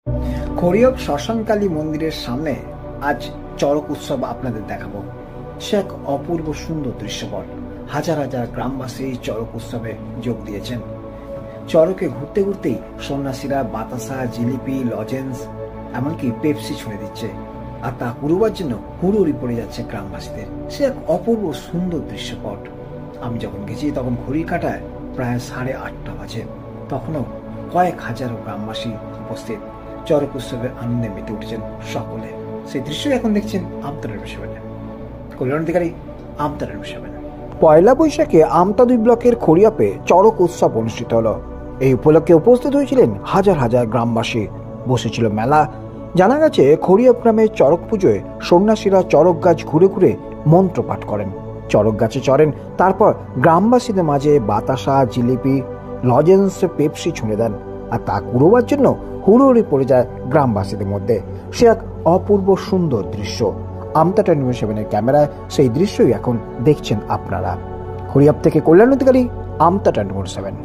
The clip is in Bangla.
খড়িয়প শ্মশানকালী মন্দিরের সামনে আজ চড়ক উৎসব আপনাদের দেখাবো। সে এক অপূর্ব সুন্দর দৃশ্যপট। হাজার হাজার গ্রামবাসী চড়ক উৎসবে যোগ দিয়েছেন। চড়কে ঘুরতে ঘুরতেই সন্ন্যাসীরা বাতাসা, জিলিপি, লজেন্স, এমনকি পেপসি ছুঁড়ে দিচ্ছে, আর তা কুড়োবার জন্য হুড়োহুড়ি পড়ে যাচ্ছে গ্রামবাসীদের। সে এক অপূর্ব সুন্দর দৃশ্যপট। আমি যখন গেছি তখন ঘড়ির কাঁটায় প্রায় 8:30 বাজে। তখনও কয়েক হাজার গ্রামবাসী উপস্থিত। চড়ক উৎসবের আনন্দে মেতে উঠেছেন সকলে। সেই দৃশ্যই এখন দেখছেন আমতা টেলিভিশনে। কল্যাণ অধিকারী, আমতা টেলিভিশনে। পয়লা বৈশাখে আমতা 2 ব্লকের খড়িয়াপে চড়ক উৎসব অনুষ্ঠিত হলো। এই উপলক্ষে উপস্থিত হয়েছিলেন হাজার হাজার গ্রামবাসী। বসেছিল মেলা। জানা গেছে খড়িয়াপ গ্রামে চড়ক পুজোয় সন্ন্যাসীরা চড়ক গাছ ঘুরে ঘুরে মন্ত্র পাঠ করেন, চড়ক গাছে চড়েন, তারপর গ্রামবাসীদের মাঝে বাতাসা, জিলিপি, লজেন্স, পেপসি ছুঁড়ে দেন, আর তা কুড়োবার জন্য হুড়োহুড়ি পড়ে যায় গ্রামবাসীদের মধ্যে। সে এক অপূর্ব সুন্দর দৃশ্য। আমতা টেলিভিশনের ক্যামেরায় সেই দৃশ্যই এখন দেখছেন আপনারা। খড়িয়াপ থেকে কল্যাণ অধিকারী, আমতা টেলিভিশন।